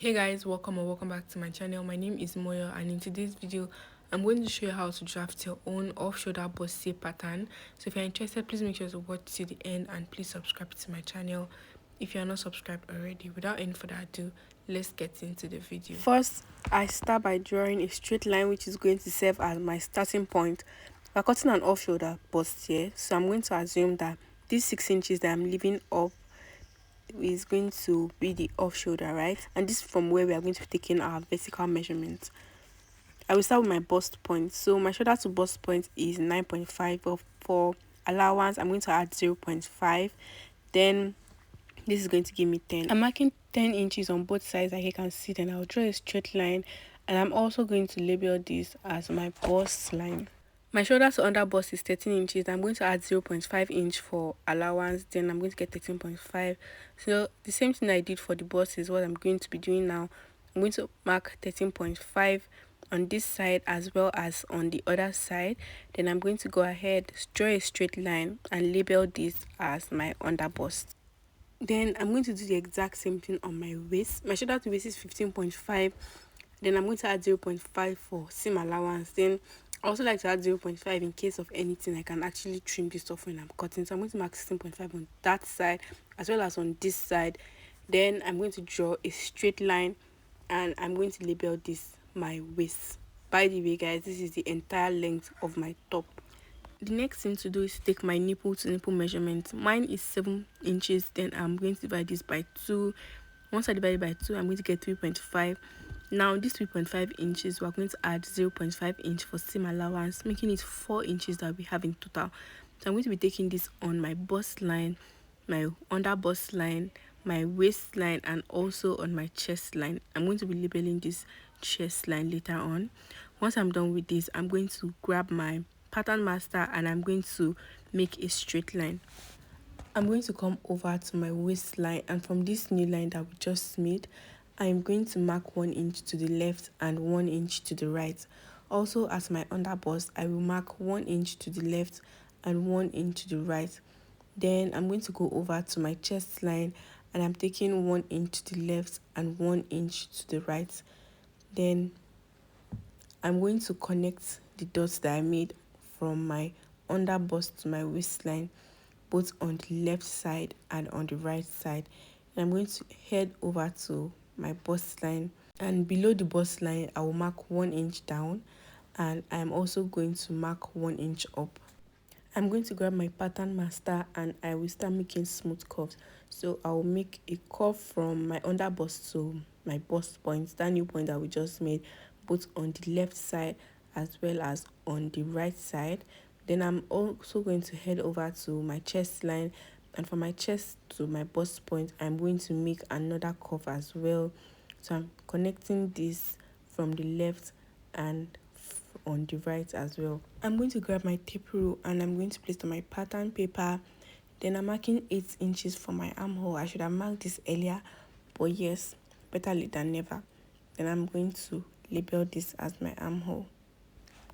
Hey guys, welcome or welcome back to my channel. My name is Moyo, and in today's video I'm going to show you how to draft your own off-shoulder bustier pattern. So if you're interested, please make sure to watch to the end and please subscribe to my channel if you're not subscribed already. Without any further ado, let's get into the video. First, I start by drawing a straight line which is going to serve as my starting point. We're cutting an off-shoulder bustier, so I'm going to assume that these 6 inches that I'm leaving up is going to be the off shoulder, right? And this is from where we are going to be taking our vertical measurement. I will start with my bust point. So my shoulder to bust point is 9.5, but for allowance I'm going to add 0.5. Then this is going to give me 10. I'm marking 10 inches on both sides like you can see. Then I'll draw a straight line, and I'm also going to label this as my bust line. My shoulder to under bust is 13 inches. I'm going to add 0.5 inch for allowance. Then I'm going to get 13.5. So the same thing I did for the bust is what I'm going to be doing now. I'm going to mark 13.5 on this side as well as on the other side. Then I'm going to go ahead, draw a straight line and label this as my under bust. Then I'm going to do the exact same thing on my waist. My shoulder to waist is 15.5. Then I'm going to add 0.5 for seam allowance. Then I also like to add 0.5 in case of anything. I can actually trim this off when I'm cutting. So I'm going to mark 16.5 on that side as well as on this side. Then I'm going to draw a straight line and I'm going to label this my waist. By the way, guys, this is the entire length of my top. The next thing to do is to take my nipple to nipple measurement. Mine is 7 inches. Then I'm going to divide this by 2. Once I divide it by 2, I'm going to get 3.5. Now this 3.5 inches, we're going to add 0.5 inch for seam allowance, making it 4 inches that we have in total. So I'm going to be taking this on my bust line, my under bust line, my waistline, and also on my chest line. I'm going to be labeling this chest line later on. Once I'm done with this, I'm going to grab my pattern master and I'm going to make a straight line. I'm going to come over to my waistline, and from this new line that we just made, I'm going to mark 1 inch to the left and 1 inch to the right. Also, as my under bust, I will mark 1 inch to the left and 1 inch to the right. Then I'm going to go over to my chest line and I'm taking 1 inch to the left and 1 inch to the right. Then I'm going to connect the dots that I made from my under bust to my waistline, both on the left side and on the right side. And I'm going to head over to my bust line, and below the bust line I will mark 1 inch down, and I'm also going to mark 1 inch up. I'm going to grab my pattern master and I will start making smooth curves. So I will make a curve from my under bust to my bust point, that new point that we just made, both on the left side as well as on the right side. Then I'm also going to head over to my chest line, and from my chest to my bust point I'm going to make another curve as well. So I'm connecting this from the left and on the right as well. I'm going to grab my tape rule and I'm going to place it on my pattern paper. Then I'm marking 8 inches for my armhole. I should have marked this earlier, but yes, better late than never. Then I'm going to label this as my armhole.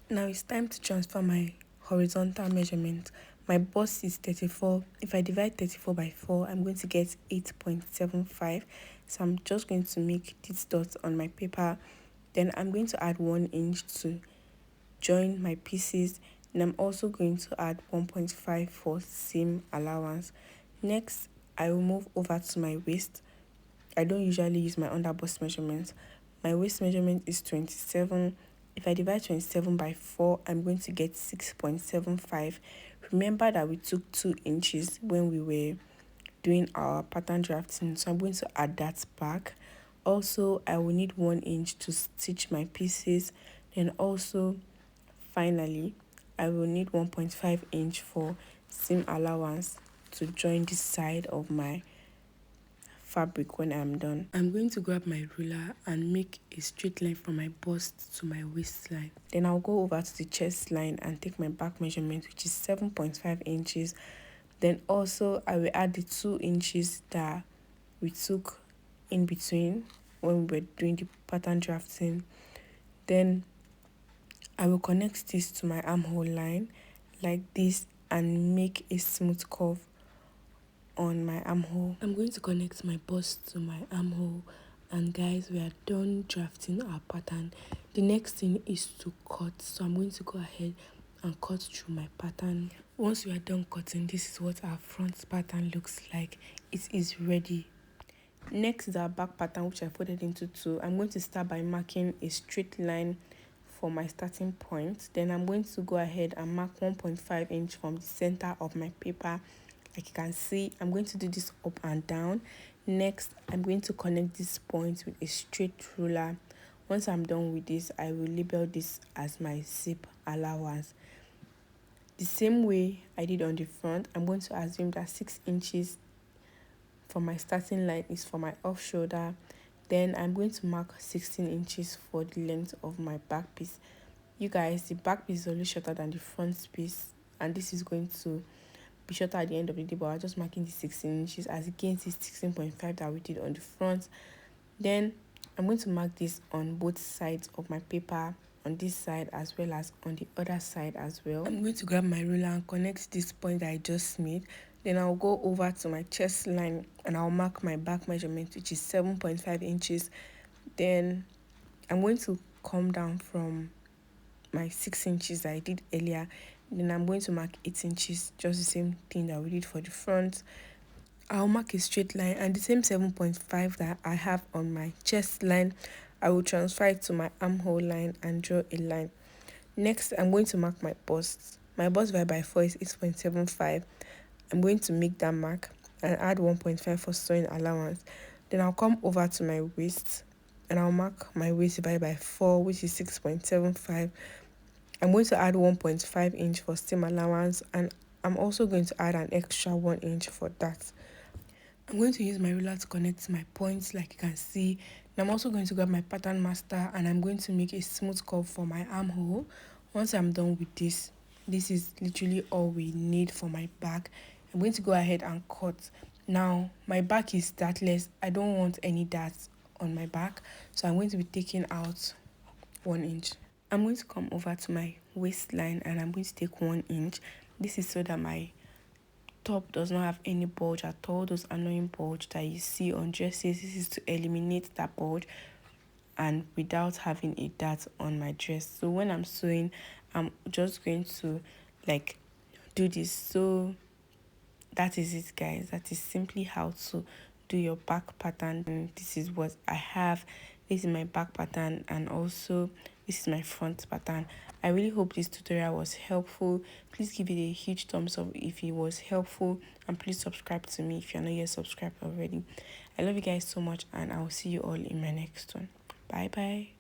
Now it's time to transfer my horizontal measurement. My bust is 34. If I divide 34 by 4, I'm going to get 8.75. So I'm just going to make these dots on my paper. Then I'm going to add 1 inch to join my pieces, and I'm also going to add 1.5 for seam allowance. Next, I will move over to my waist. I don't usually use my under bust measurement. My waist measurement is 27. If I divide 27 by 4, I'm going to get 6.75. Remember that we took 2 inches when we were doing our pattern drafting, so I'm going to add that back. Also, I will need 1 inch to stitch my pieces. Then also, finally, I will need 1.5 inch for seam allowance to join this side of my fabric when I'm done. I'm going to grab my ruler and make a straight line from my bust to my waistline. Then I'll go over to the chest line and take my back measurement, which is 7.5 inches. Then also I will add the 2 inches that we took in between when we were doing the pattern drafting. Then I will connect this to my armhole line like this and make a smooth curve on my armhole. I'm going to connect my bust to my armhole And guys, we are done drafting our pattern. The next thing is to cut, so I'm going to go ahead and cut through my pattern. Once we are done cutting, this is what our front pattern looks like. It is ready. Next is our back pattern, which I folded into two. I'm going to start by marking a straight line for my starting point. Then I'm going to go ahead and mark 1.5 inch from the center of my paper. Like you can see, I'm going to do this up and down. Next, I'm going to connect this point with a straight ruler. Once I'm done with this, I will label this as my zip allowance. The same way I did on the front, I'm going to assume that 6 inches for my starting line is for my off shoulder. Then I'm going to mark 16 inches for the length of my back piece. You guys, the back piece is always shorter than the front piece, and this is going to be shorter at the end of the day, but I'm just marking the 16 inches as against the 16.5 that we did on the front. Then I'm going to mark this on both sides of my paper, on this side as well as on the other side as well. I'm going to grab my ruler and connect this point that I just made. Then I'll go over to my chest line and I'll mark my back measurement, which is 7.5 inches. Then I'm going to come down from my 6 inches that I did earlier. Then I'm going to mark 8 inches, just the same thing that we did for the front. I'll mark a straight line, and the same 7.5 that I have on my chest line, I will transfer it to my armhole line and draw a line. Next, I'm going to mark my bust. My bust divided by 4 is 8.75. I'm going to make that mark and add 1.5 for sewing allowance. Then I'll come over to my waist and I'll mark my waist divided by 4, which is 6.75. I'm going to add 1.5 inch for seam allowance, and I'm also going to add an extra 1 inch for that. I'm going to use my ruler to connect my points, like you can see. And I'm also going to grab my pattern master and I'm going to make a smooth curve for my armhole. Once I'm done with this, this is literally all we need for my back. I'm going to go ahead and cut. Now, my back is dartless. I don't want any darts on my back, so I'm going to be taking out 1 inch. I'm going to come over to my waistline and I'm going to take 1 inch. This is so that my top does not have any bulge at all, those annoying bulge that you see on dresses. This is to eliminate that bulge and without having a dart on my dress. So when I'm sewing, I'm just going to like do this. So that is it, guys. That is simply how to do your back pattern. And this is what I have. This is my back pattern, and also this is my front pattern. I really hope this tutorial was helpful. Please give it a huge thumbs up if it was helpful, and please subscribe to me if you're not yet subscribed already. I love you guys so much, and I will see you all in my next one. Bye bye.